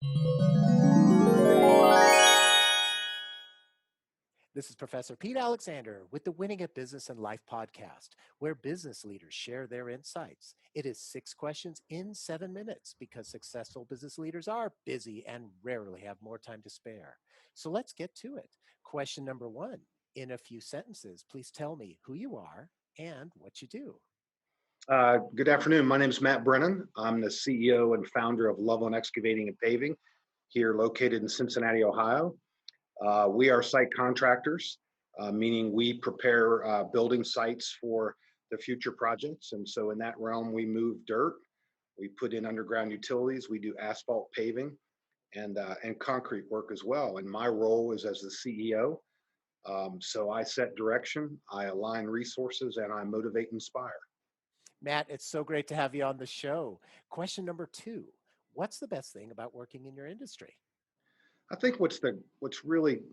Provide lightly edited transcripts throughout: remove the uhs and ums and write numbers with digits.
This is Professor Pete Alexander with the Winning at Business and Life podcast, where business leaders share their insights. It is 6 questions in 7 minutes because successful business leaders are busy and rarely have more time to spare. So let's get to it. Question number one: in a few sentences, please tell me who you are and what you do. Good afternoon. My name is Matt Brennan. I'm the CEO and founder of Loveland Excavating and Paving here located in Cincinnati, Ohio. We are site contractors, meaning we prepare building sites for the future projects. And so in that realm, we move dirt, we put in underground utilities, we do asphalt paving and concrete work as well. And my role is as the CEO. So I set direction, I align resources, and I motivate and inspire. Matt, it's so great to have you on the show. Question number two: what's the best thing about working in your industry? I think what's really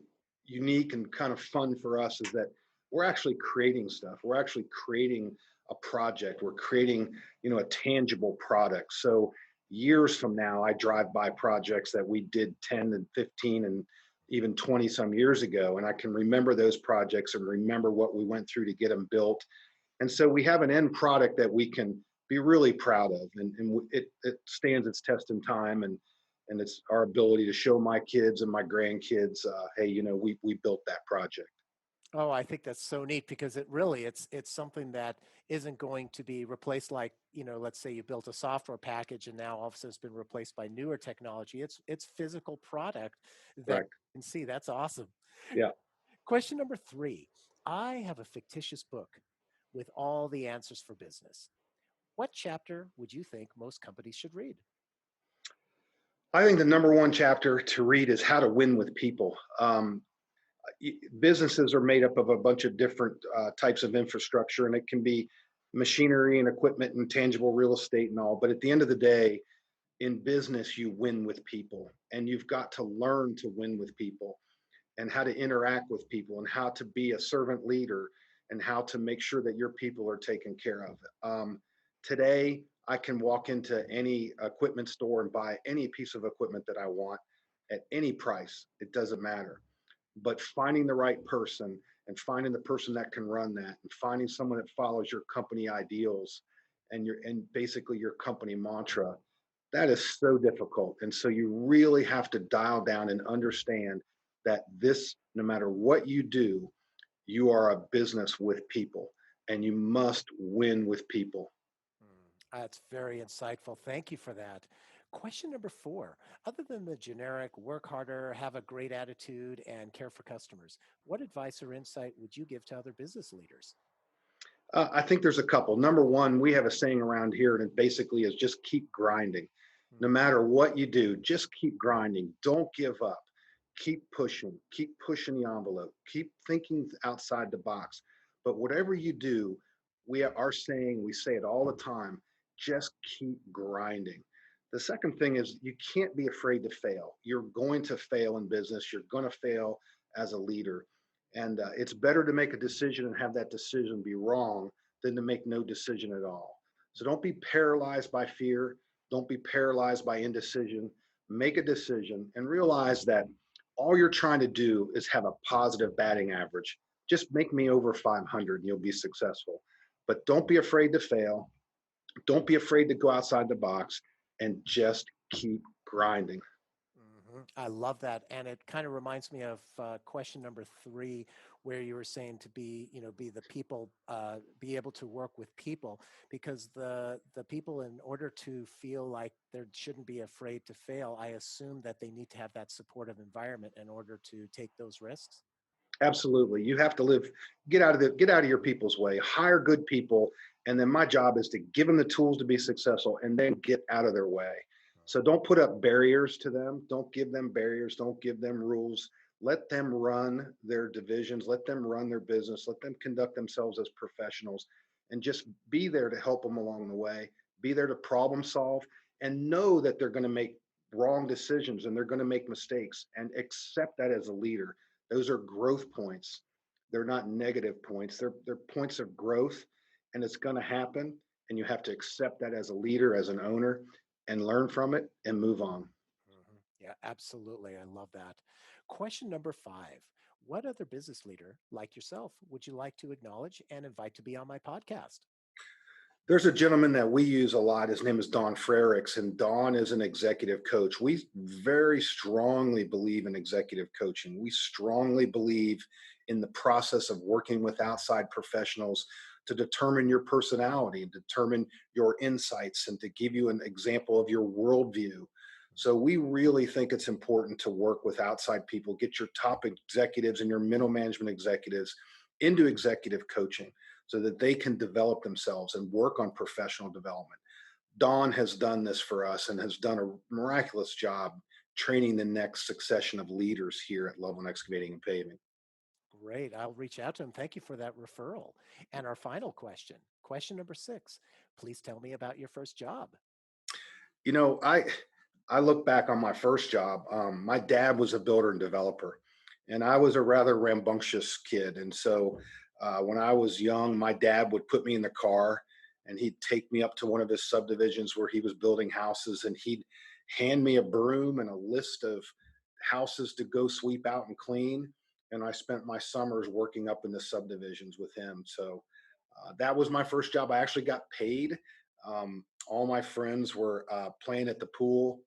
unique and kind of fun for us is that we're actually creating stuff. We're actually creating a project. We're creating, a tangible product. So years from now, I drive by projects that we did 10 and 15 and even 20 some years ago, and I can remember those projects and remember what we went through to get them built. And so we have an end product that we can be really proud of, and it stands its test in time, and it's our ability to show my kids and my grandkids, hey, we built that project. Oh, I think that's so neat because it's something that isn't going to be replaced like, let's say you built a software package and now all of a sudden it's been replaced by newer technology. It's physical product that Correct. you can see. That's awesome. Yeah. Question number three: I have a fictitious book with all the answers for business. What chapter would you think most companies should read? I think the number one chapter to read is how to win with people. Businesses are made up of a bunch of different types of infrastructure, and it can be machinery and equipment and tangible real estate and all. But at the end of the day, in business, you win with people, and you've got to learn to win with people and how to interact with people and how to be a servant leader and how to make sure that your people are taken care of. Today, I can walk into any equipment store and buy any piece of equipment that I want at any price. It doesn't matter. But finding the right person and finding the person that can run that and finding someone that follows your company ideals and basically your company mantra, that is so difficult. And so you really have to dial down and understand that this, no matter what you do, you are a business with people and you must win with people. That's very insightful. Thank you for that. Question number four: other than the generic work harder, have a great attitude, and care for customers, what advice or insight would you give to other business leaders? I think there's a couple. Number one, we have a saying around here, and it basically is just keep grinding. No Hmm. matter what you do, just keep grinding. Don't give up. Keep pushing the envelope, keep thinking outside the box. But whatever you do, our saying, we say it all the time, just keep grinding. The second thing is you can't be afraid to fail. You're going to fail in business, you're going to fail as a leader. And it's better to make a decision and have that decision be wrong than to make no decision at all. So don't be paralyzed by fear. Don't be paralyzed by indecision. Make a decision and realize that all you're trying to do is have a positive batting average. Just make me over 500 and you'll be successful. But don't be afraid to fail. Don't be afraid to go outside the box and just keep grinding. I love that, and it kind of reminds me of question number three, where you were saying to be, be the people, be able to work with people, because the people, in order to feel like they shouldn't be afraid to fail, I assume that they need to have that supportive environment in order to take those risks. Absolutely. You have to get out of your people's way, hire good people. And then my job is to give them the tools to be successful and then get out of their way. So don't put up barriers to them. Don't give them barriers. Don't give them rules. Let them run their divisions. Let them run their business. Let them conduct themselves as professionals and just be there to help them along the way. Be there to problem solve and know that they're going to make wrong decisions and they're going to make mistakes and accept that as a leader. Those are growth points. They're not negative points. They're points of growth, and it's going to happen. And you have to accept that as a leader, as an owner, and learn from it and move on. Yeah, absolutely. I love that. Question number five. What other business leader like yourself would you like to acknowledge and invite to be on my podcast? There's a gentleman that we use a lot. His name is Don Frericks, and Don is an executive coach. We very strongly believe in executive coaching. We strongly believe in the process of working with outside professionals to determine your personality and determine your insights and to give you an example of your worldview. So we really think it's important to work with outside people, get your top executives and your middle management executives into executive coaching so that they can develop themselves and work on professional development. Don has done this for us and has done a miraculous job training the next succession of leaders here at Loveland Excavating and Paving. Great. I'll reach out to him. Thank you for that referral. And our final question, question number six. Please tell me about your first job. You know, I look back on my first job. My dad was a builder and developer, and I was a rather rambunctious kid. And so, when I was young, my dad would put me in the car, and he'd take me up to one of his subdivisions where he was building houses, and he'd hand me a broom and a list of houses to go sweep out and clean. And I spent my summers working up in the subdivisions with him. So that was my first job. I actually got paid. All my friends were playing at the pool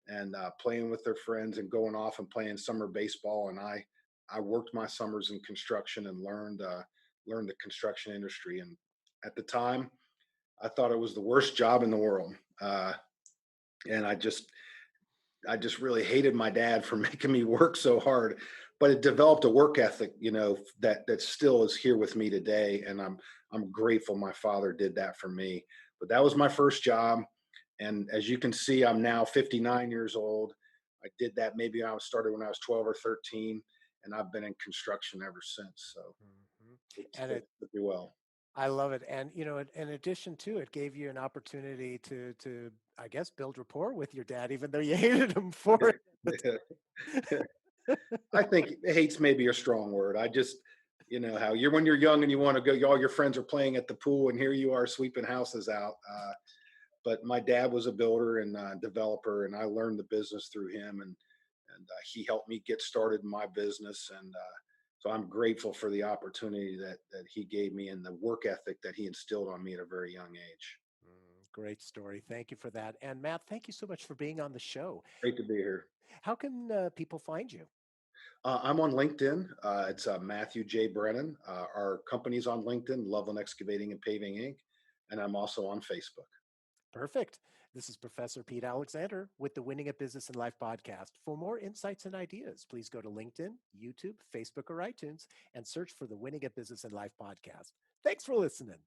and playing with their friends and going off and playing summer baseball. And I worked my summers in construction and learned the construction industry. And at the time, I thought it was the worst job in the world. And I just really hated my dad for making me work so hard, but it developed a work ethic, that still is here with me today, and I'm grateful my father did that for me. But that was my first job, and as you can see, I'm now 59 years old. I did that maybe I was started when I was 12 or 13, and I've been in construction ever since. So Mhm. it's And it's it, pretty well. I love it. And in addition to it, gave you an opportunity to I guess build rapport with your dad, even though you hated him for it. But I think hate's maybe a strong word. I just, how you're when you're young and you want to go, all your friends are playing at the pool, and here you are sweeping houses out. But my dad was a builder and developer, and I learned the business through him, and he helped me get started in my business, and so I'm grateful for the opportunity that he gave me and the work ethic that he instilled on me at a very young age. Great story. Thank you for that. And Matt, thank you so much for being on the show. Great to be here. How can people find you? I'm on LinkedIn. It's Matthew J. Brennan. Our company's on LinkedIn, Loveland Excavating and Paving Inc., and I'm also on Facebook. Perfect. This is Professor Pete Alexander with the Winning at Business and Life podcast. For more insights and ideas, please go to LinkedIn, YouTube, Facebook, or iTunes and search for the Winning at Business and Life podcast. Thanks for listening.